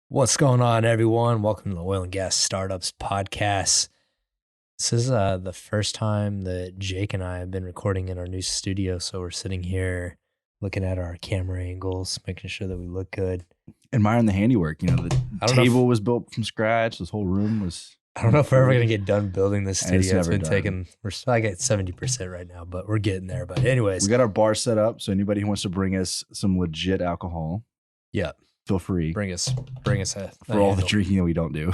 What's going on, everyone? Welcome to the Oil and Gas Startups Podcast. This is the first time that Jake and I have been recording in our new studio, so we're sitting here looking at our camera angles, making sure that we look good. Admiring the handiwork. You know, the table was built from scratch. This whole room was. I don't know if we're ever going to get done building this studio. It's been done. taking, we're still like at 70% right now, but we're getting there. But anyways. We got our bar set up, so anybody who wants to bring us some legit alcohol. Yeah. Feel free. Bring us for all the drinking that we don't do.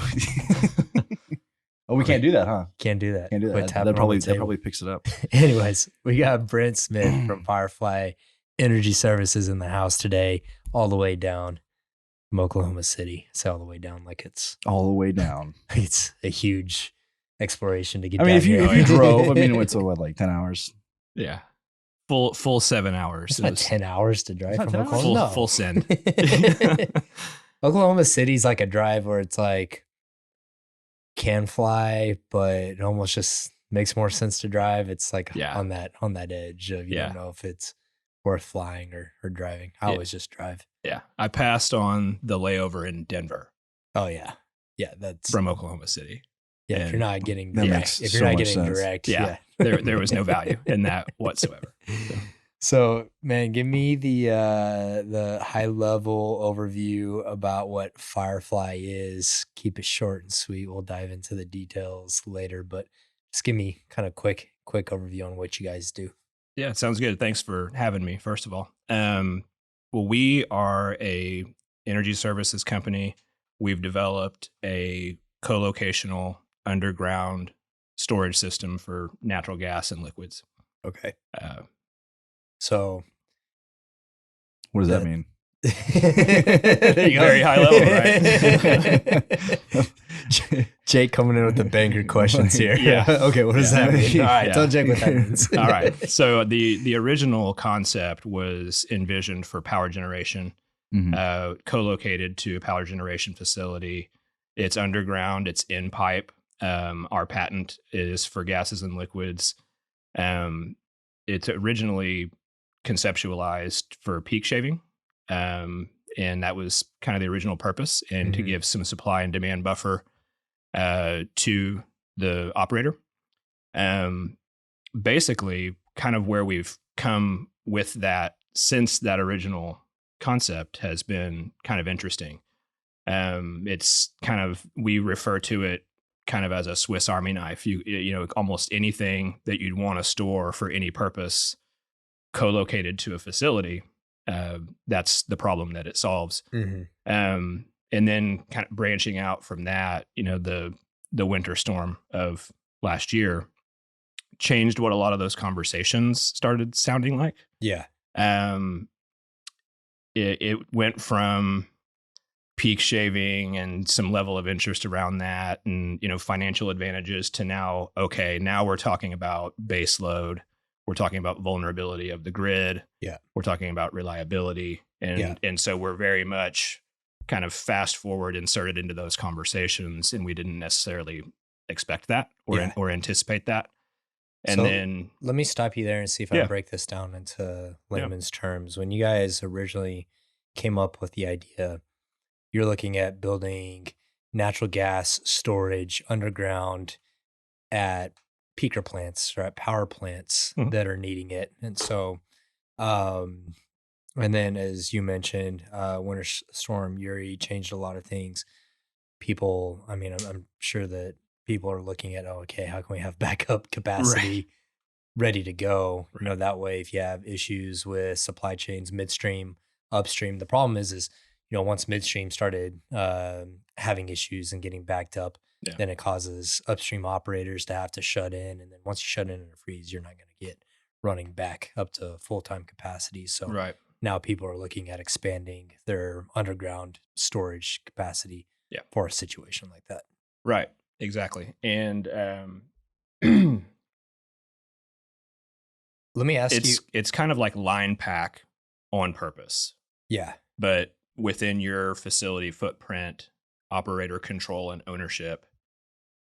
Oh, we can't do that, huh? Can't do that. Can't do that. That probably picks it up. Anyways, we got Brent Smith from Firefly Energy Services in the house today, all the way down from Oklahoma City. Say all the way down like it's all the way down. It's a huge exploration to get. I mean, if you drove, I mean, it's what, like 10 hours? Yeah. Full 7 hours. It's not 10 hours to drive from Oklahoma. Full send. Oklahoma City's like a drive where it's like can fly, but it almost just makes more sense to drive. It's like on that edge of you don't know if it's worth flying or driving. I always just drive. Yeah. I passed on the layover in Denver. Oh yeah. Yeah. That's from Oklahoma City. Yeah. And if you're not getting direct. Yeah. There was no value in that whatsoever. So man, give me the high level overview about what Firefly is. Keep it short and sweet. We'll dive into the details later, but just give me kind of quick overview on what you guys do. Yeah, sounds good. Thanks for having me, first of all. Well, we are a energy services company. We've developed a co-locational underground storage system for natural gas and liquids. Okay. So what does that mean? Very high level, right? Jake coming in with the banker questions here. Yeah. Okay, what does that mean? All right, tell Jake what that means. All right. So the original concept was envisioned for power generation, co-located to a power generation facility. It's underground. It's in pipe. Our patent is for gases and liquids. It's originally conceptualized for peak shaving. And that was kind of the original purpose, and to give some supply and demand buffer to the operator. Basically, kind of where we've come with that since that original concept has been kind of interesting. It's kind of, we refer to it kind of as a Swiss Army knife. You know, almost anything that you'd want to store for any purpose co-located to a facility, that's the problem that it solves. And then kind of branching out from that, you know, the winter storm of last year changed what a lot of those conversations started sounding like. Yeah. It went from peak shaving and some level of interest around that and, you know, financial advantages to now we're talking about base load. We're talking about vulnerability of the grid. Yeah. We're talking about reliability. And so we're very much kind of fast forward inserted into those conversations, and we didn't necessarily expect that or anticipate that. And so then let me stop you there and see if I can break this down into layman's terms. When you guys originally came up with the idea, you're looking at building natural gas storage underground at peaker plants or at power plants that are needing it. And so, and then as you mentioned, Winter Storm Yuri changed a lot of things. People, I mean, I'm sure that people are looking at, how can we have backup capacity ready to go? You know, that way, if you have issues with supply chains, midstream, upstream, the problem is, you know, once midstream started having issues and getting backed up, then it causes upstream operators to have to shut in. And then once you shut in a freeze, you're not going to get running back up to full-time capacity. So now people are looking at expanding their underground storage capacity for a situation like that. Right. Exactly. And let me ask you. It's kind of like line pack on purpose. Yeah. But within your facility footprint, operator control and ownership,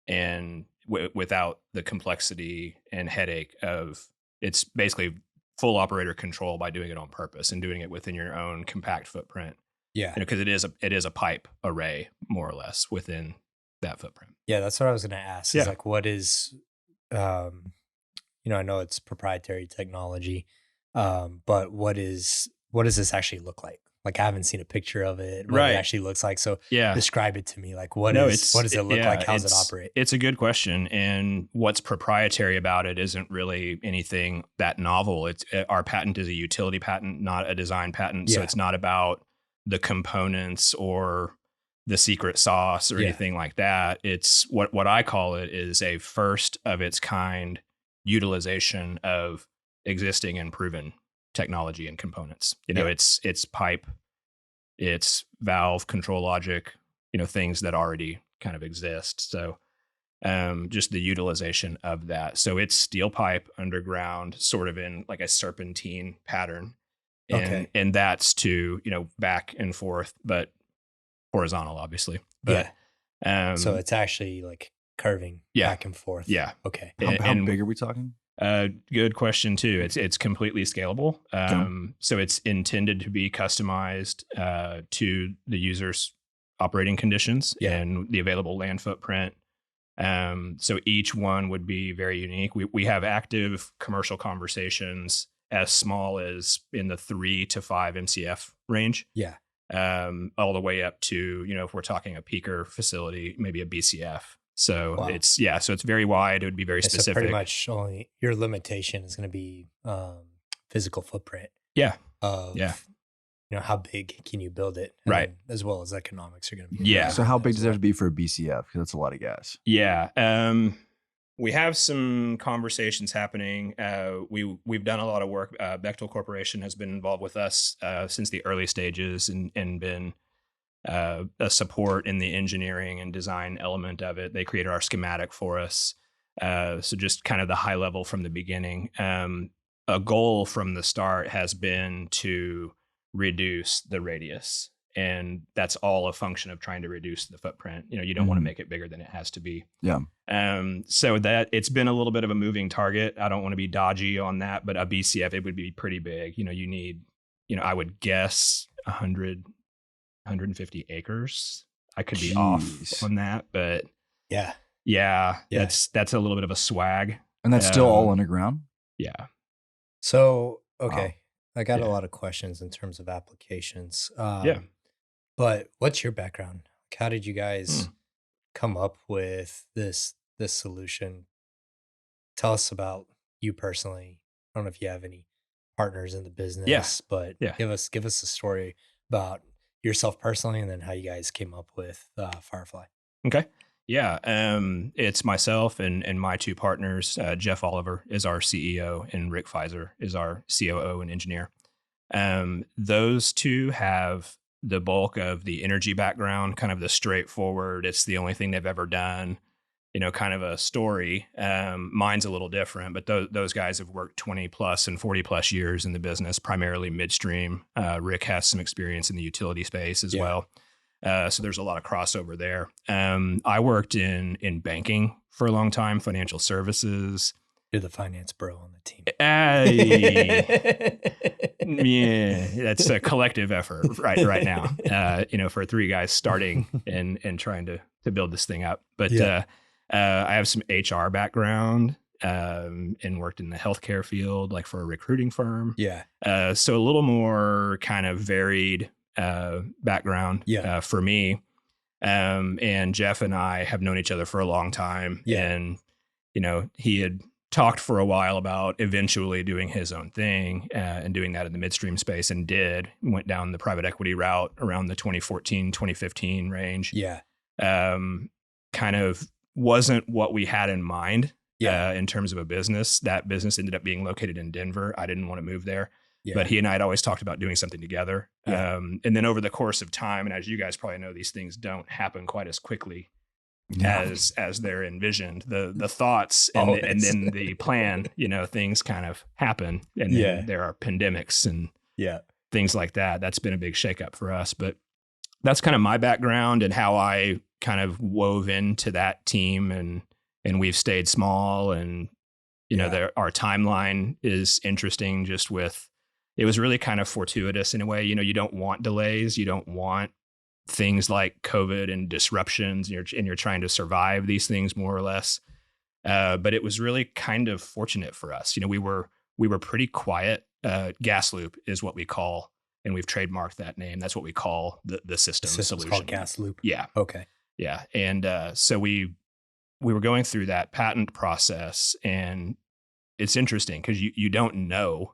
and without the complexity and headache of, it's basically full operator control by doing it on purpose and doing it within your own compact footprint. Yeah. Because it is a pipe array more or less within that footprint. Yeah, that's what I was going to ask. Is like, what is, I know it's proprietary technology, but what does this actually look like? Like, I haven't seen a picture of it, what it actually looks like. So describe it to me. Like, what does it look like? How does it operate? It's a good question. And what's proprietary about it isn't really anything that novel. Our patent is a utility patent, not a design patent. So it's not about the components or the secret sauce or anything like that. It's what I call it is a first of its kind utilization of existing and proven technology and components. It's pipe, it's valve, control logic, things that already kind of exist. So just the utilization of that. So it's steel pipe underground, sort of in like a serpentine pattern. And that's to, back and forth, but horizontal, obviously. But so it's actually like curving back and forth. Yeah. Okay. How big are we talking? Good question too. It's completely scalable. So it's intended to be customized to the user's operating conditions and the available land footprint. So each one would be very unique. We have active commercial conversations as small as in the 3 to 5 MCF range. Yeah. All the way up to, if we're talking a peaker facility, maybe a BCF. So it's very wide. It would be very specific. So pretty much only your limitation is going to be physical footprint. Yeah. How big can you build it? Right. As well as economics are going to be. Yeah. So how big does it have to be for a BCF? Because that's a lot of gas. Yeah. We have some conversations happening. We've done a lot of work. Bechtel Corporation has been involved with us since the early stages and been a support in the engineering and design element of it. They created our schematic for us. So just kind of the high level from the beginning. A goal from the start has been to reduce the radius. And that's all a function of trying to reduce the footprint. You don't want to make it bigger than it has to be. Yeah. So that it's been a little bit of a moving target. I don't want to be dodgy on that, but a BCF, it would be pretty big. You need, I would guess 150 acres. I could be off on that, but yeah, that's a little bit of a swag. And that's still all underground? Yeah. So, okay. Wow. I got a lot of questions in terms of applications. But what's your background? How did you guys come up with this solution? Tell us about you personally. I don't know if you have any partners in the business, but give us a story about yourself personally, and then how you guys came up with Firefly. Okay. Yeah. It's myself and my two partners. Jeff Oliver is our CEO and Rick Pfizer is our COO and engineer. Those two have the bulk of the energy background, kind of the straightforward, it's the only thing they've ever done, kind of a story. Mine's a little different, but those guys have worked 20 plus and 40 plus years in the business, primarily midstream. Rick has some experience in the utility space as well. So there's a lot of crossover there. I worked in banking for a long time, financial services. You're the finance bro on the team. Yeah, that's a collective effort right now. For three guys starting and trying to build this thing up. But I have some HR background and worked in the healthcare field, like for a recruiting firm. Yeah. So a little more kind of varied background for me. And Jeff and I have known each other for a long time. Yeah. And, he had talked for a while about eventually doing his own thing and doing that in the midstream space and went down the private equity route around the 2014, 2015 range. Yeah. Kind of wasn't what we had in mind in terms of a business. That business ended up being located in Denver. I didn't want to move there, but he and I had always talked about doing something together. And then over the course of time, and as you guys probably know, these things don't happen quite as quickly as they're envisioned. The thoughts and then the plan, things kind of happen, and then there are pandemics and things like that. That's been a big shakeup for us, but that's kind of my background and how I kind of wove into that team, and we've stayed small, and our timeline is interesting just with it was really kind of fortuitous in a way. You don't want delays. You don't want things like COVID and disruptions. You're trying to survive these things more or less. But it was really kind of fortunate for us. We were pretty quiet. GasLoop is what we call, and we've trademarked that name. That's what we call the system solution. Called GasLoop. Yeah. Okay. Yeah. And so we were going through that patent process, and it's interesting because you don't know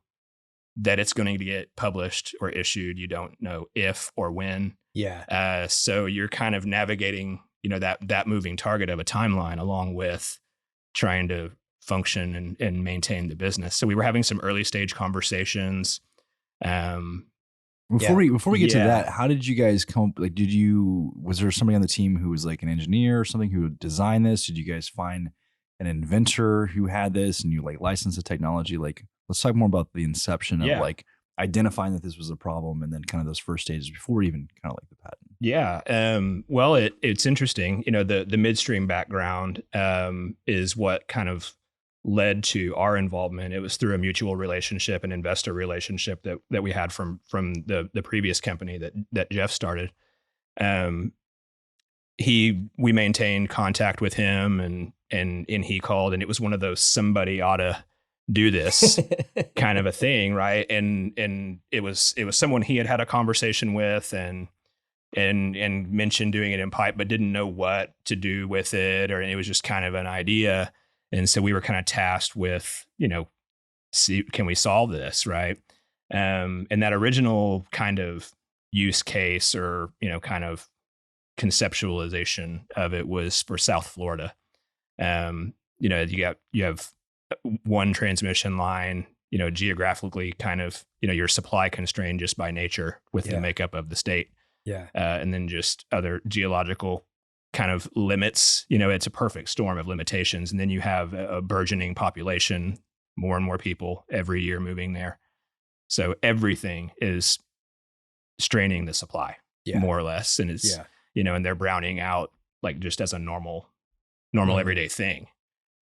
that it's going to get published or issued. You don't know if or when. Yeah. So you're kind of navigating, that moving target of a timeline along with trying to function and maintain the business. So we were having some early stage conversations. Before we get to that, how did you guys come? Like, was there somebody on the team who was like an engineer or something who designed this? Did you guys find an inventor who had this and you like licensed the technology? Like, let's talk more about the inception of like identifying that this was a problem and then kind of those first stages before even kind of like the patent. Yeah. Well, it's interesting. The midstream background is what kind of led to our involvement. It was through a mutual relationship, an investor relationship that we had from the previous company that Jeff started. We maintained contact with him and he called, and it was one of those somebody ought to do this kind of a thing, right? And it was someone he had a conversation with and mentioned doing it in pipe, but didn't know what to do with it, or it was just kind of an idea. And so we were kind of tasked with, see, can we solve this, right? And that original kind of use case or, kind of conceptualization of it was for South Florida. You have one transmission line, geographically kind of, you're supply constrained just by nature with the makeup of the state. Yeah. And then just other geological kind of limits, it's a perfect storm of limitations. And then you have a burgeoning population, more and more people every year moving there. So everything is straining the supply more or less. And it's, and they're browning out like just as a normal everyday thing.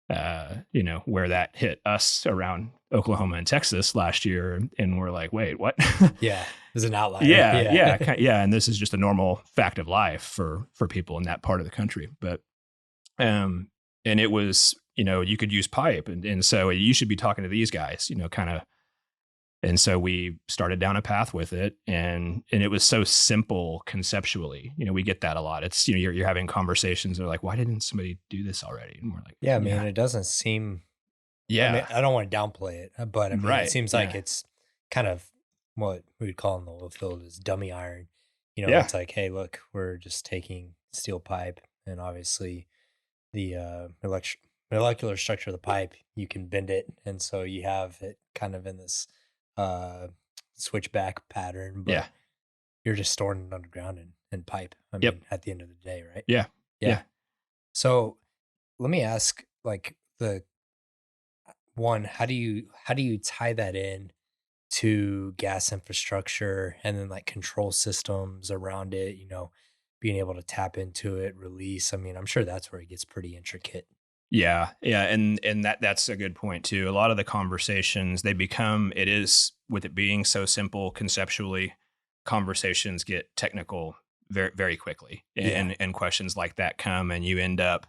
Where that hit us around Oklahoma and Texas last year. And we're like, wait, what? Yeah. There's an outlier. Yeah. And this is just a normal fact of life for people in that part of the country. But, and it was, you could use pipe. And so you should be talking to these guys, kind of. And so we started down a path with it, and it was so simple conceptually. We get that a lot. It's, you're having conversations. They're like, why didn't somebody do this already? And we're like, yeah, man, it doesn't seem. Yeah. I mean, I don't want to downplay it, but I mean, Right. It seems like it's kind of what we would call in the oil field is dummy iron. It's like, hey, look, we're just taking steel pipe, and obviously the molecular structure of the pipe, you can bend it, and so you have it kind of in this switchback pattern, but you're just storing it underground in pipe. I mean, at the end of the day, right? Yeah. So let me ask, like, how do you tie that in to gas infrastructure and then like control systems around it, being able to tap into it, release? I mean, I'm sure that's where it gets pretty intricate. Yeah. And that's a good point too. A lot of the conversations it is with it being so simple conceptually, conversations get technical very, very quickly. And questions like that come, and you end up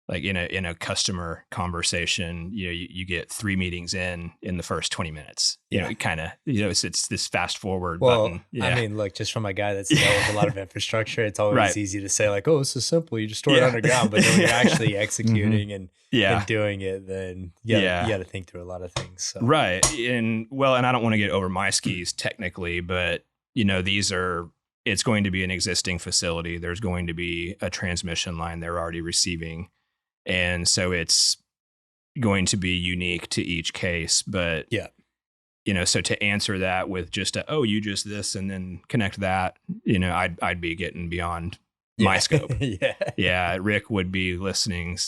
like in a customer conversation, you get 3 meetings in the first 20 minutes, kind of, it's this fast forward button. Yeah. I mean, look, just from a guy that's dealt with a lot of infrastructure, it's always easy to say like, oh, this is simple. You just store it underground. But then when you're actually executing and doing it, then you got to think through a lot of things. So. Right. And I don't want to get over my skis technically, but it's going to be an existing facility. There's going to be a transmission line they're already receiving. And so it's going to be unique to each case, but so to answer that with just you just this and then connect that, I'd be getting beyond my scope. Rick would be listening.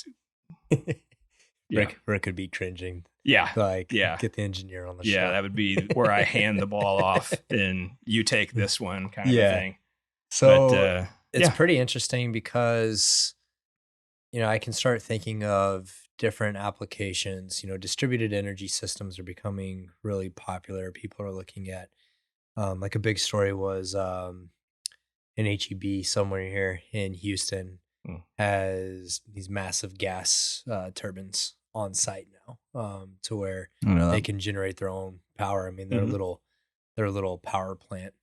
Rick would be cringing. Get the engineer on the show. Yeah, that would be where I hand the ball off and you take this one kind of a thing. So it's pretty interesting because I can start thinking of different applications. Distributed energy systems are becoming really popular. People are looking at, like a big story was an HEB somewhere here in Houston has these massive gas turbines on site now, to where they can generate their own power. I mean, they're a little power plant.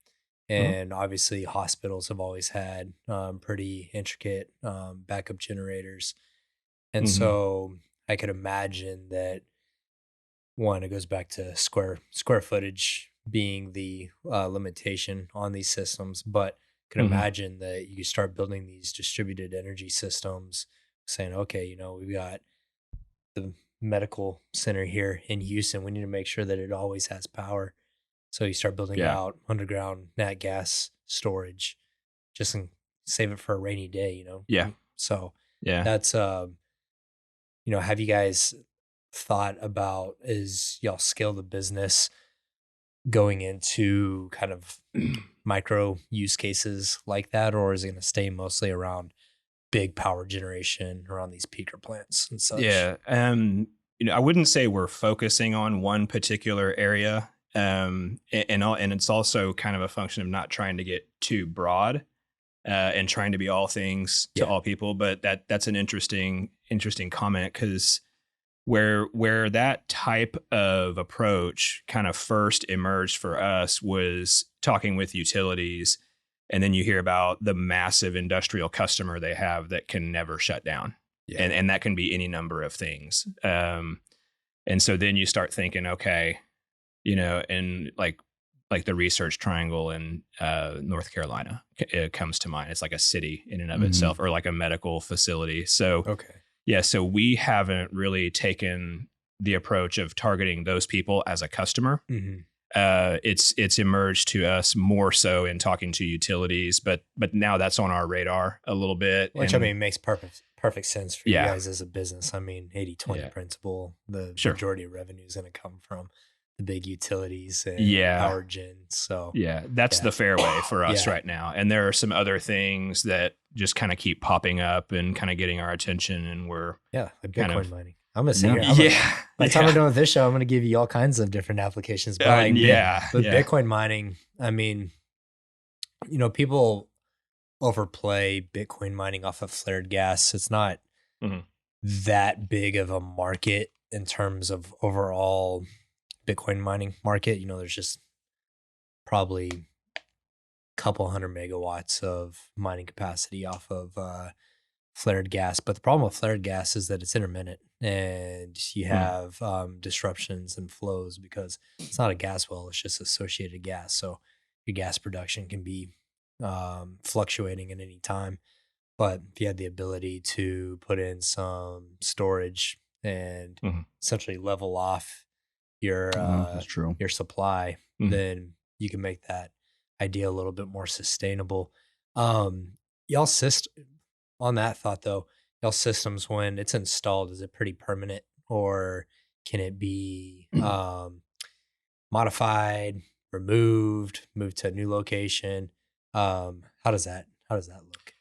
And obviously hospitals have always had pretty intricate backup generators. And so I could imagine that, one, it goes back to square footage being the limitation on these systems, but could imagine that you start building these distributed energy systems, saying, okay, we've got the medical center here in Houston. We need to make sure that it always has power. So you start building out underground nat gas storage, just save it for a rainy day, Yeah. So that's, have you guys thought about, as y'all scale the business, going into kind of micro use cases like that, or is it going to stay mostly around big power generation around these peaker plants and such? Yeah. I wouldn't say we're focusing on one particular area. And it's also kind of a function of not trying to get too broad, and trying to be all things to all people. But that's an interesting comment, because where that type of approach kind of first emerged for us was talking with utilities. And then you hear about the massive industrial customer they have that can never shut down. Yeah. And that can be any number of things. And so then you start thinking, okay, and like the Research Triangle in North Carolina, it comes to mind. It's like a city in and of itself, or like a medical facility. So, so we haven't really taken the approach of targeting those people as a customer. It's emerged to us more so in talking to utilities, but now that's on our radar a little bit. Which, makes perfect sense for you guys as a business. 80-20 principle, the majority of revenue is going to come from the big utilities and power gen. So that's the fair way for us right now. And there are some other things that just kind of keep popping up and kind of getting our attention, and we're like Bitcoin mining. I'm gonna sit here. By the time we're done with this show, I'm gonna give you all kinds of different applications. But Bitcoin mining, people overplay Bitcoin mining off of flared gas. It's not that big of a market in terms of overall Bitcoin mining market. There's just probably a couple 100 megawatts of mining capacity off of flared gas. But the problem with flared gas is that it's intermittent, and you have disruptions and flows because it's not a gas well, it's just associated gas. So your gas production can be fluctuating at any time. But if you had the ability to put in some storage and essentially level off your supply, then you can make that idea a little bit more sustainable. Y'all on that thought though, y'all systems, when it's installed, is it pretty permanent, or can it be modified, moved to a new location? How does that look?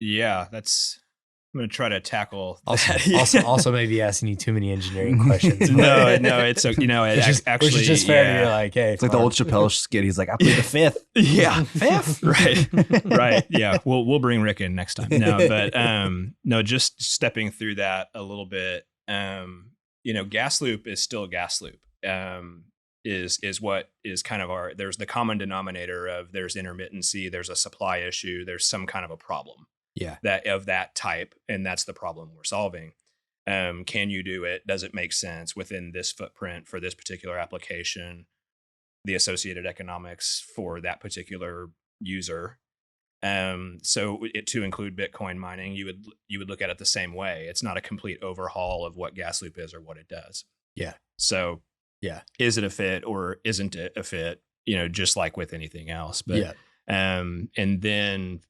Yeah, I'm going to try to tackle also maybe asking you too many engineering questions. No, it's actually, which is just fair. You're like, hey, it's like the old Chappelle skit. He's like, I played the fifth. Fifth. Right. Yeah. We'll bring Rick in next time. No, but just stepping through that a little bit. GasLoop is still GasLoop. Is what is kind of there's the common denominator of there's intermittency, there's a supply issue, there's some kind of a problem. That type, and that's the problem we're solving. Can you do it? Does it make sense within this footprint for this particular application? The associated economics for that particular user. So to include Bitcoin mining, you would look at it the same way. It's not a complete overhaul of what GasLoop is or what it does. So is it a fit or isn't it a fit? Just like with anything else. But and then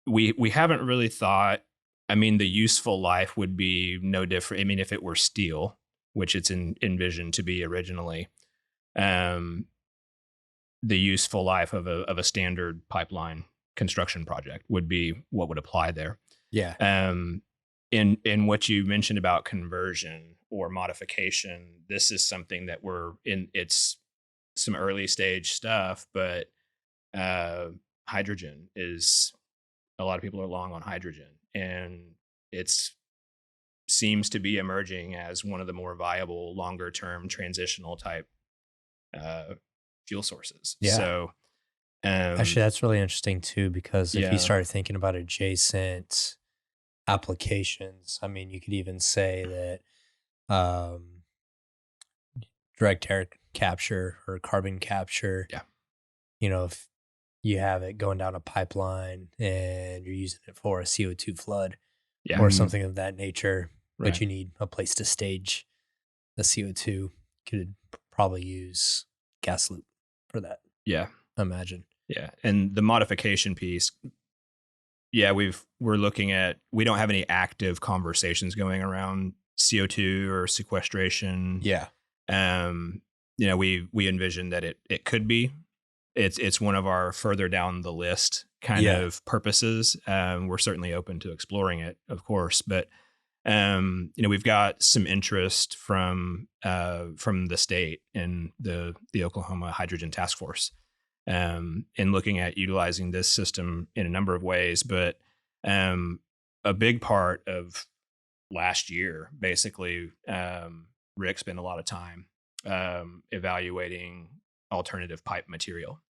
we haven't really thought, the useful life would be no different. If it were steel, which it's envisioned to be originally, the useful life of a standard pipeline construction project would be what would apply there. in what you mentioned about conversion or modification, this is something that we're in. It's some early stage stuff, but hydrogen is, a lot of people are long on hydrogen, and it's seems to be emerging as one of the more viable, longer term transitional type fuel sources. Yeah. So actually, that's really interesting too, because if you Yeah. start thinking about adjacent applications, I mean, you could even say that direct air capture or carbon capture, Yeah. if you have it going down a pipeline and you're using it for a CO2 flood Yeah. or Mhm. something of that nature, Right. but you need a place to stage the CO2, you could probably use GasLoop for that, Yeah. I imagine. Yeah. And the modification piece, yeah, we're looking at, we don't have any active conversations going around CO2 or sequestration. Yeah. We envision that it could be. It's one of our further down the list kind Yeah. of purposes. We're certainly open to exploring it, of course, but we've got some interest from the state and the Oklahoma Hydrogen Task Force in looking at utilizing this system in a number of ways. But a big part of last year, basically, Rick spent a lot of time evaluating alternative pipe material,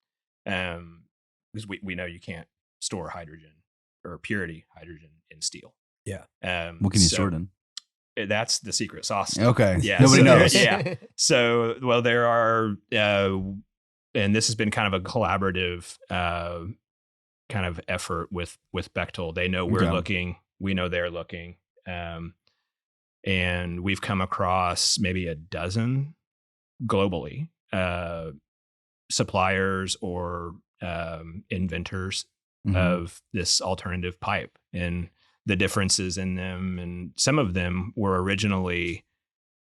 because we know you can't store hydrogen or purity hydrogen in steel. Yeah. What can you store it in? That's the secret sauce. Okay. Yeah. Nobody knows. Yeah. So, well, there are, and this has been kind of a collaborative kind of effort with Bechtel. They know we're Okay. looking, we know they're looking, and we've come across maybe a dozen globally suppliers or inventors Mhm. of this alternative pipe, and the differences in them. And some of them were originally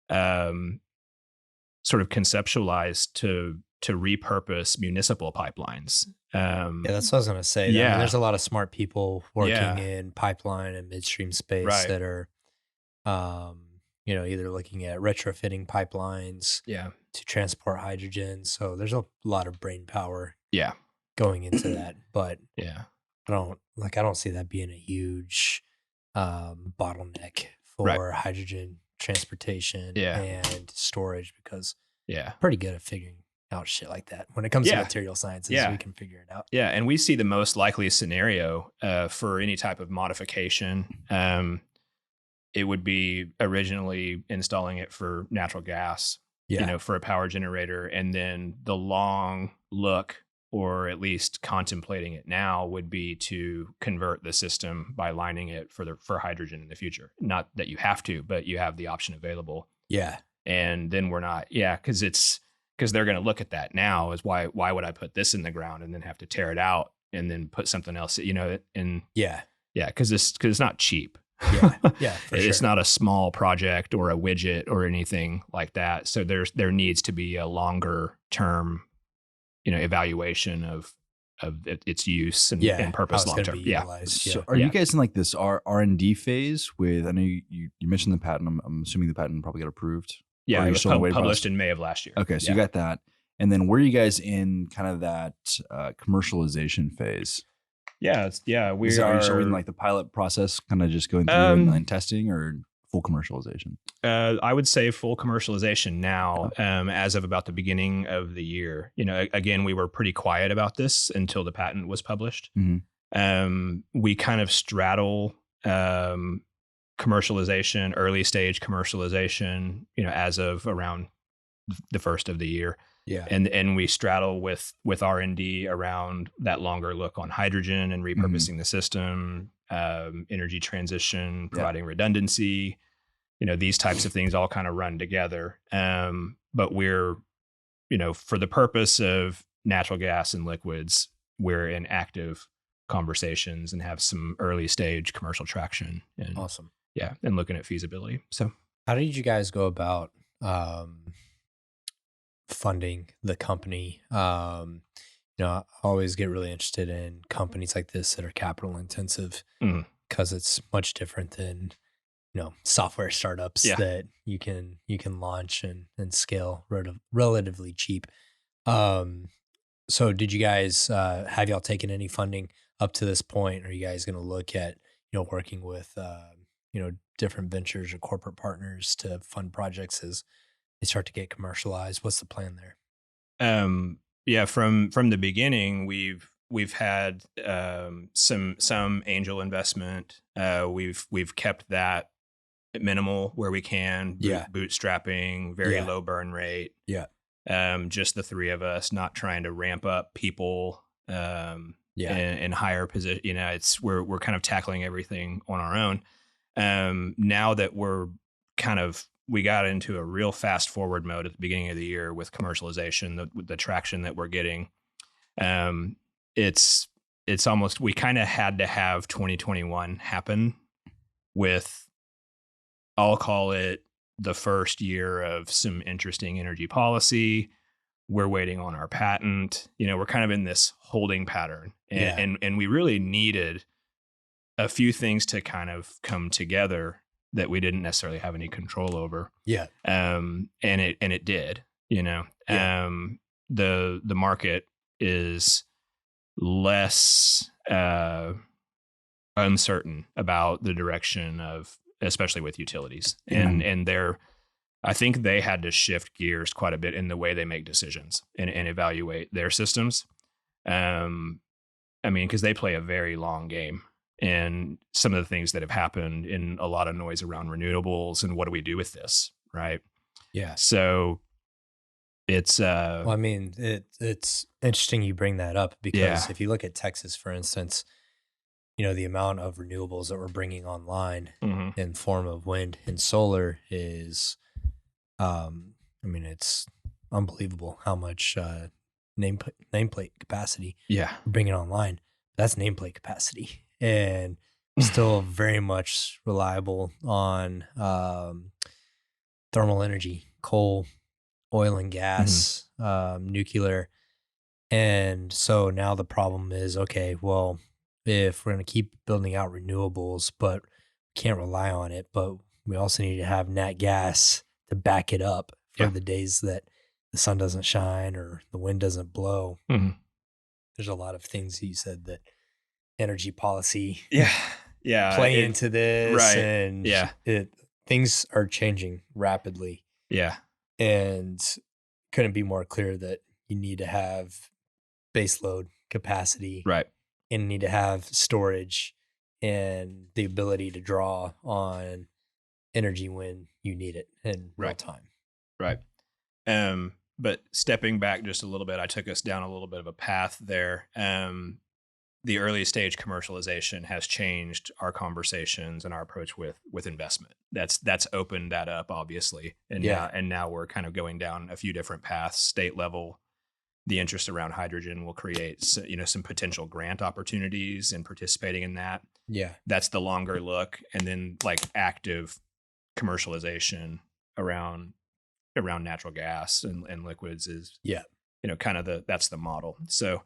sort of conceptualized to repurpose municipal pipelines. Yeah, that's what I was going to say. I mean, Yeah. there's a lot of smart people working Yeah. in pipeline and midstream space Right. that are, either looking at retrofitting pipelines Yeah. to transport hydrogen. So there's a lot of brain power Yeah. going into that. But Yeah. I don't see that being a huge bottleneck for Right. hydrogen transportation Yeah. and storage, because Yeah. I'm pretty good at figuring out shit like that. When it comes to Yeah. material sciences, Yeah. we can figure it out. Yeah. And we see the most likely scenario for any type of modification. It would be originally installing it for natural gas, Yeah. for a power generator. And then the long look, or at least contemplating it now, would be to convert the system by lining it for hydrogen in the future. Not that you have to, but you have the option available. Yeah. And then we're not, because they're going to look at that now as why would I put this in the ground and then have to tear it out and then put something else, and Yeah. because it's not cheap. Yeah. Yeah. For It's sure. not a small project or a widget or anything like that. So there needs to be a longer term, evaluation of its use and how purpose it's long gonna term. be Yeah. utilized. So Yeah. are you guys in like this R&D phase with, I know you mentioned the patent. I'm assuming the patent probably got approved. Yeah. Or It you're was still in the waiting published process? in May of last year. Okay. So Yeah. you got that. And then where are you guys in kind of that commercialization phase? Yeah. Yeah. Are you in like the pilot process, kind of just going through and testing, or full commercialization? I would say full commercialization now, as of about the beginning of the year. Again, we were pretty quiet about this until the patent was published. Mhm. We kind of straddle commercialization, early stage commercialization, as of around the first of the year. Yeah. And we straddle with R&D around that longer look on hydrogen and repurposing the system, energy transition, providing redundancy. These types of things all kind of run together. But we're, for the purpose of natural gas and liquids, we're in active conversations and have some early stage commercial traction. And Awesome. yeah, and looking at feasibility. So how did you guys go about funding the company? I always get really interested in companies like this that are capital intensive, Mhm. because it's much different than software startups that you can launch and scale relatively cheap. So did you guys have y'all taken any funding up to this point? Are you guys going to look at working with different ventures or corporate partners to fund projects as they start to get commercialized? What's the plan there? From the beginning, we've had some angel investment. We've kept that minimal where we can. Bootstrapping, very low burn rate. Just the three of us, not trying to ramp up people and higher position. It's we're kind of tackling everything on our own. Now that we got into a real fast forward mode at the beginning of the year with commercialization, the traction that we're getting. It's almost, we kind of had to have 2021 happen with, I'll call it, the first year of some interesting energy policy. We're waiting on our patent. We're kind of in this holding pattern, and we really needed a few things to kind of come together that we didn't necessarily have any control over. And it did. The market is less uncertain about the direction of, especially with utilities, and I think they had to shift gears quite a bit in the way they make decisions and evaluate their systems. Because they play a very long game, and some of the things that have happened in a lot of noise around renewables and what do we do with this, right? So it's it's interesting you bring that up, because if you look at Texas, for instance, the amount of renewables that we're bringing online in form of wind and solar is, it's unbelievable how much nameplate capacity we're bringing online. That's nameplate capacity, and still very much reliable on thermal energy, coal, oil and gas, nuclear. And so now the problem is, okay, well, if we're going to keep building out renewables, but can't rely on it, but we also need to have nat gas to back it up for the days that the sun doesn't shine or the wind doesn't blow. There's a lot of things you said that energy policy play into this, right? And things are changing rapidly. And couldn't be more clear that you need to have baseload capacity, right? And need to have storage and the ability to draw on energy when you need it in real time. Right. But stepping back just a little bit, I took us down a little bit of a path there. The early stage commercialization has changed our conversations and our approach with investment. That's opened that up, obviously. And now we're kind of going down a few different paths. State level, the interest around hydrogen will create, some potential grant opportunities and participating in that. That's the longer look. And then like active commercialization around natural gas and liquids is, kind of that's the model. So,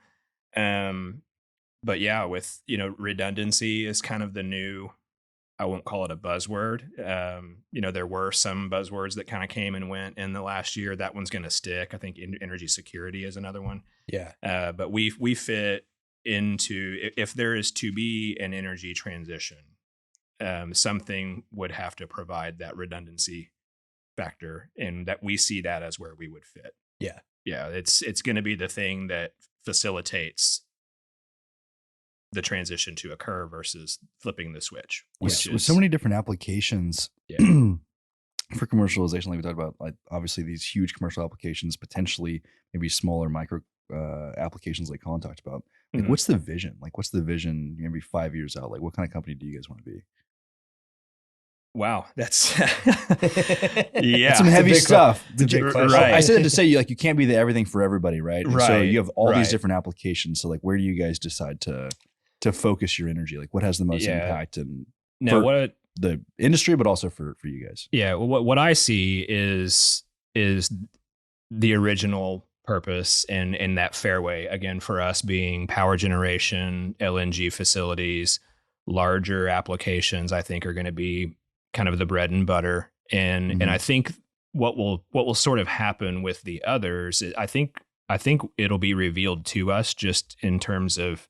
but with, redundancy is kind of the new, I won't call it a buzzword. There were some buzzwords that kind of came and went in the last year. That one's going to stick. I think energy security is another one. But we fit into, if there is to be an energy transition, something would have to provide that redundancy factor, and that we see that as where we would fit. It's going to be the thing that facilitates the transition to occur versus flipping the switch. With so many different applications for commercialization, like we talked about, like obviously these huge commercial applications, potentially maybe smaller micro applications like Colin talked about. Like, what's the vision? Like, what's the vision maybe 5 years out? Like, what kind of company do you guys want to be? Wow, that's that's some heavy stuff. Right. I said it to say you can't be the everything for everybody, right? Right. So you have all these different applications. So like, where do you guys decide to focus your energy? Like, what has the most impact and for the industry, but also for you guys? What I see is the original purpose and in that fairway, again, for us being power generation, LNG facilities, larger applications, I think are going to be kind of the bread and butter. And I think what will sort of happen with the others, I think it'll be revealed to us, just in terms of,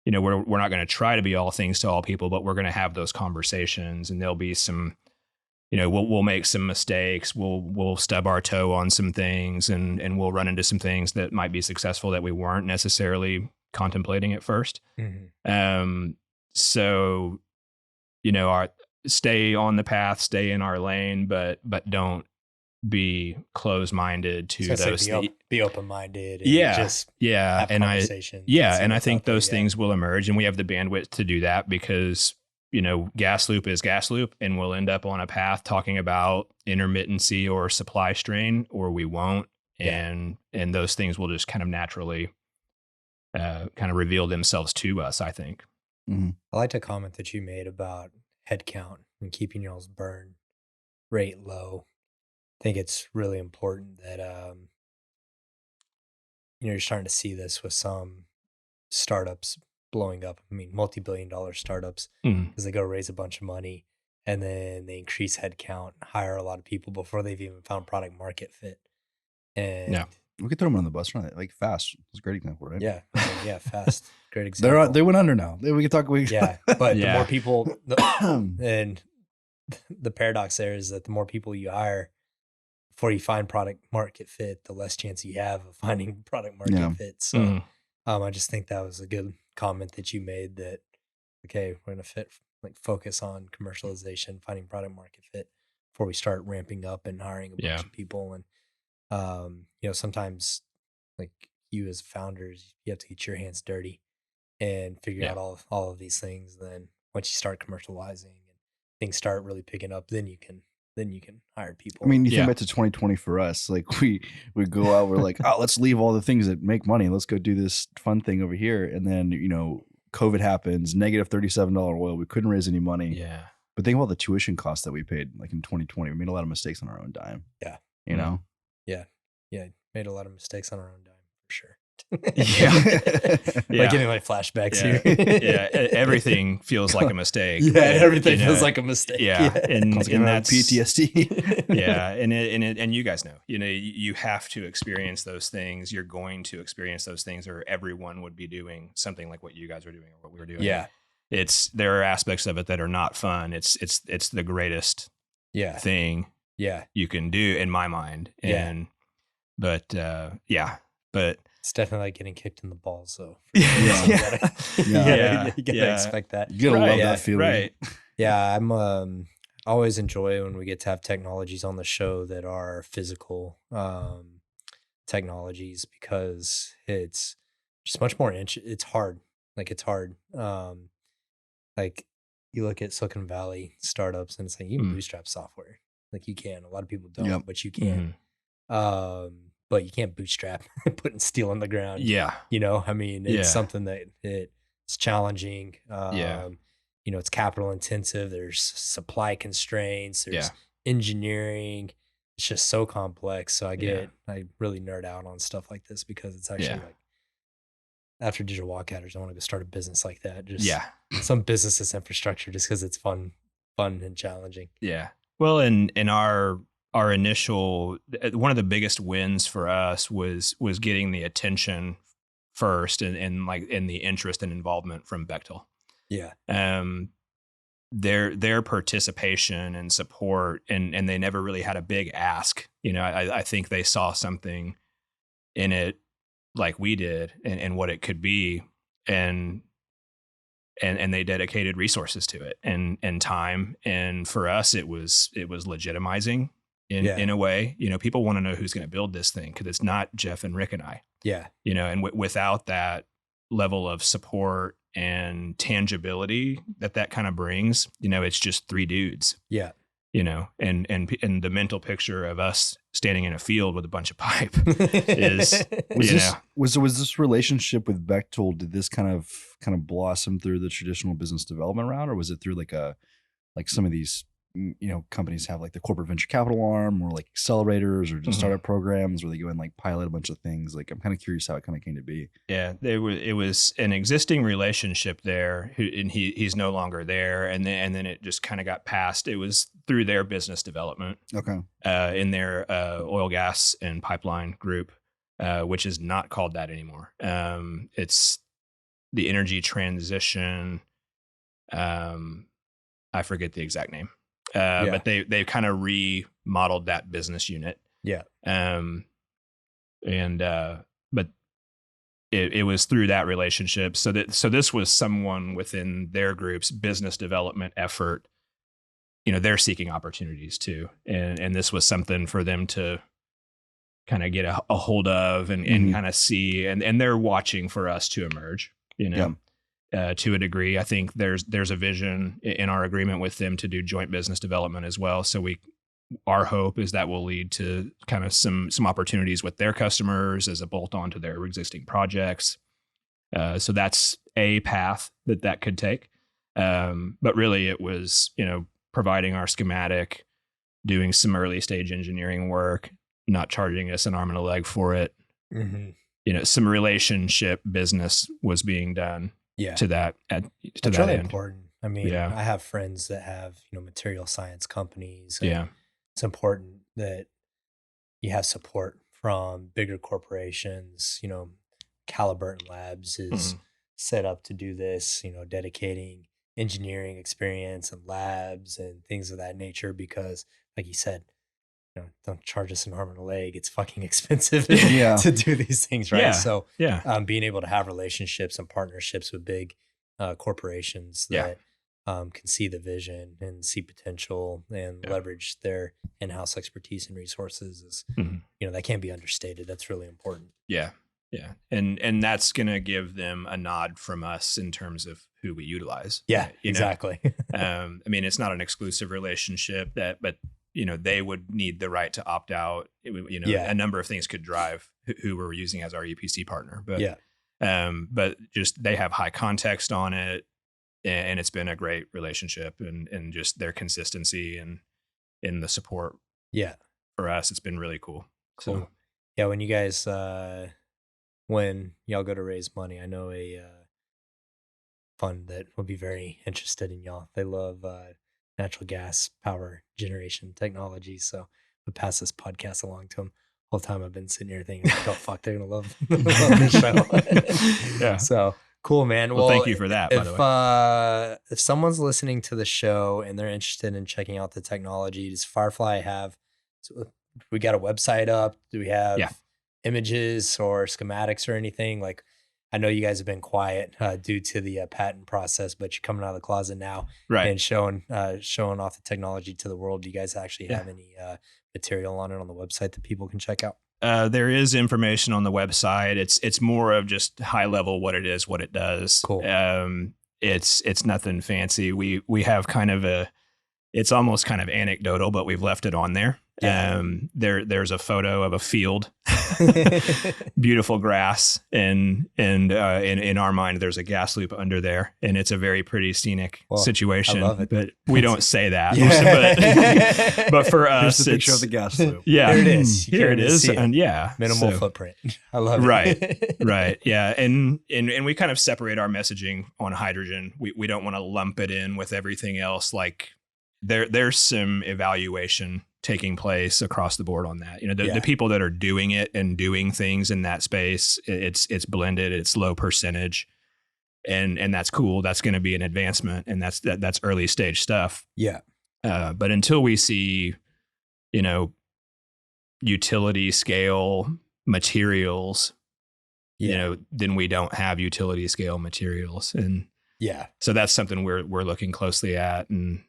we're not going to try to be all things to all people, but we're going to have those conversations, and there'll be some, we'll make some mistakes. We'll stub our toe on some things, and we'll run into some things that might be successful that we weren't necessarily contemplating at first. So, stay on the path, stay in our lane, but don't be closed-minded to those things. Be open-minded. And just have conversations. And I think those things will emerge, and we have the bandwidth to do that, because GasLoop is GasLoop, and we'll end up on a path talking about intermittency or supply strain, or we won't. And those things will just kind of naturally kind of reveal themselves to us, I think. I liked a comment that you made about headcount and keeping y'all's burn rate low. I think it's really important that you're starting to see this with some startups blowing up. I mean, multi-billion-dollar startups, because they go raise a bunch of money, and then they increase headcount, hire a lot of people before they've even found product market fit. And we could throw them on the bus, right? Like Fast. It's a great example, right? Fast. Great example. They went under now. We could talk. But the more people, and the paradox there is that the more people you hire before you find product market fit, the less chance you have of finding product market fit. So I just think that was a good comment that you made, that, okay, we're going to focus on commercialization, finding product market fit before we start ramping up and hiring a bunch of people. And, sometimes, like, you as founders, you have to get your hands dirty and figure out all of these things. Then once you start commercializing and things start really picking up, then you can hire people. I mean, you think back to 2020 for us, like we go out, we're like, oh, let's leave all the things that make money. Let's go do this fun thing over here. And then, COVID happens, negative $37 oil. We couldn't raise any money. Yeah. But think about the tuition costs that we paid, like in 2020. We made a lot of mistakes on our own dime. Yeah. Yeah. Made a lot of mistakes on our own dime, for sure. Like getting like flashbacks here. Everything feels like a mistake. Everything feels like a mistake. And that's PTSD. And you guys know, you have to experience those things. You're going to experience those things, or everyone would be doing something like what you guys are doing or what we're doing. There are aspects of it that are not fun. It's the greatest thing you can do, in my mind. But it's definitely like getting kicked in the balls. So you gotta expect that. You gotta love that feeling. Right. Yeah. I'm always enjoy when we get to have technologies on the show that are physical technologies, because it's just much more it's hard. It's hard. Like, you look at Silicon Valley startups, and it's like, you can bootstrap software. Like, you can. A lot of people don't, but you can. But you can't bootstrap putting steel on the ground. I mean, it's something that it's challenging. It's capital intensive. There's supply constraints. There's engineering. It's just so complex. So I really nerd out on stuff like this, because it's actually like, after Digital Walkouters, I want to go start a business like that. Just some business infrastructure, just because it's fun and challenging. Yeah. Well, in our initial, one of the biggest wins for us was getting the attention first, and the interest and involvement from Bechtel. Their participation and support, and they never really had a big ask. I think they saw something in it like we did, and what it could be, and they dedicated resources to it and time. And for us, it was legitimizing in a way. People want to know who's going to build this thing, because it's not Jeff and Rick and I. And without that level of support and tangibility that kind of brings, it's just three dudes. And the mental picture of us standing in a field with a bunch of pipe is, was this relationship with Bechtel, did this kind of blossom through the traditional business development route, or was it through like some of these companies have like the corporate venture capital arm or like accelerators or just Mhm. startup programs where they go and like pilot a bunch of things. Like I'm kind of curious how it kind of came to be. Yeah, it was an existing relationship there, and he's no longer there, and then it just kind of got passed. It was through their business development, Okay. in their oil, gas, and pipeline group, which is not called that anymore. It's the energy transition. I forget the exact name, but they kind of remodeled that business unit. Yeah. But it was through that relationship. So this was someone within their group's business development effort. They're seeking opportunities too, and this was something for them to kind of get a hold of and kind of see, and they're watching for us to emerge. To a degree, I think there's a vision in our agreement with them to do joint business development as well. So our hope is that will lead to kind of some opportunities with their customers as a bolt on to their existing projects. So that's a path that could take. But really it was, providing our schematic, doing some early stage engineering work, not charging us an arm and a leg for it. Mm-hmm. Some relationship business was being done. To that, that's that really end. important. I mean, I have friends that have, material science companies. And it's important that you have support from bigger corporations. Halliburton Labs is set up to do this, dedicating engineering experience and labs and things of that nature, because like you said, don't charge us an arm and a leg. It's fucking expensive to do these things, right? So being able to have relationships and partnerships with big corporations that can see the vision and see potential and leverage their in-house expertise and resources is, that can't be understated. That's really important. Yeah. And that's going to give them a nod from us in terms of who we utilize. Yeah, exactly. I mean, it's not an exclusive relationship but they would need the right to opt out. A number of things could drive who we're using as our EPC partner, but just they have high context on it, and it's been a great relationship, and just their consistency and in the support. For us, it's been really cool. So, when you guys, when y'all go to raise money, I know a fund that will be very interested in y'all. They love natural gas power generation technology. So we pass this podcast along to them. Whole time I've been sitting here thinking, oh fuck, they're gonna love this show. So cool, man. Well, thank you for that. By the way, if someone's listening to the show and they're interested in checking out the technology, does Firefly have? We got a website up? Do we have images or schematics or anything? Like, I know you guys have been quiet due to the patent process, but you're coming out of the closet now, and showing off the technology to the world. Do you guys actually have any material on it on the website that people can check out? There is information on the website. It's more of just high level what it is, what it does. Cool. It's nothing fancy. We have kind of it's almost kind of anecdotal, but we've left it on there. There's a photo of a field, beautiful grass, and in our mind, there's a gas loop under there, and it's a very pretty scenic situation. I love it. But we don't say that. But for us, here's the picture of the gas loop. There it is. Here it is, and minimal footprint. I love it. Right. Yeah, and we kind of separate our messaging on hydrogen. We don't want to lump it in with everything else. Like there's some evaluation taking place across the board on that. The people that are doing it and doing things in that space, it's blended, it's low percentage, and that's cool. That's going to be an advancement, and that's early stage stuff. But until we see, utility scale materials, then we don't have utility scale materials, and so that's something we're looking closely at, and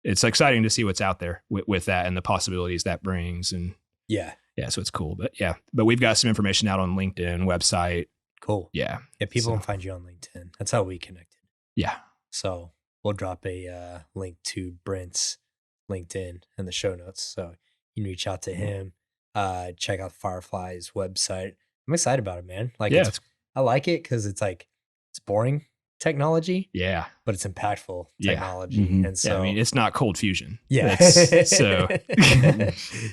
it's exciting to see what's out there with that and the possibilities that brings. And so it's cool. But we've got some information out on LinkedIn website. Cool. Yeah. People can find you on LinkedIn. That's how we connected. Yeah. So we'll drop a link to Brent's LinkedIn in the show notes. So you can reach out to him, check out Firefly's website. I'm excited about it, man. Like, I like it because it's boring technology. Yeah. But it's impactful Yeah. technology. Mhm. And so, Yeah, I mean, it's not cold fusion. yeah. So,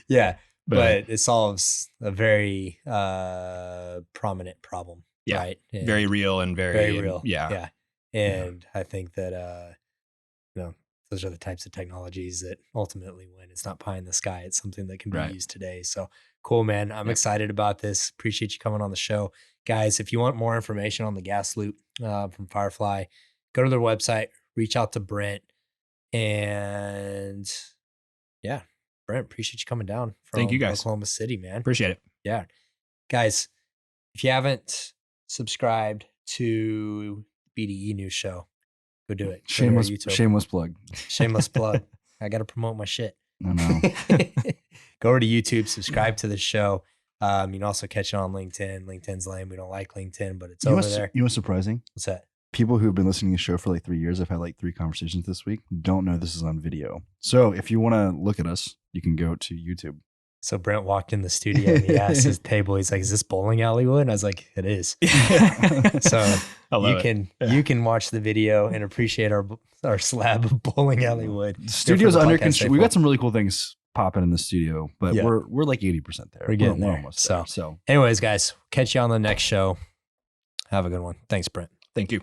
yeah. But it solves a very prominent problem. Yeah. Right. And very real and very real. Yeah. Yeah. And I think that, those are the types of technologies that ultimately win. It's not pie in the sky. It's something that can be Right. used today. So cool, man. I'm excited about this. Appreciate you coming on the show. Guys, if you want more information on the GasLoop from Firefly, go to their website, reach out to Brent. And yeah, Brent, appreciate you coming down from Thank you guys. Oklahoma City, man. Appreciate it. Yeah. Guys, if you haven't subscribed to BDE News Show, go do it. Go to our YouTube. Shameless plug. Shameless plug. I got to promote my shit. I know. Go over to YouTube, subscribe to the show. You can also catch it on LinkedIn. LinkedIn's lame. We don't like LinkedIn, but it's over there. You know what's surprising? What's that? People who have been listening to the show for like 3 years, I've had like 3 conversations this week, don't know this is on video. So if you want to look at us, you can go to YouTube. So Brent walked in the studio and he asked his table, he's like, is this bowling alley wood? And I was like, it is. So you can watch the video and appreciate our slab of bowling alley wood. The studio's under construction. We got some really cool things popping in the studio, but we're like 80% there. We're getting there. Almost there. So anyways, guys, catch you on the next show. Have a good one. Thanks, Brent. Thank you.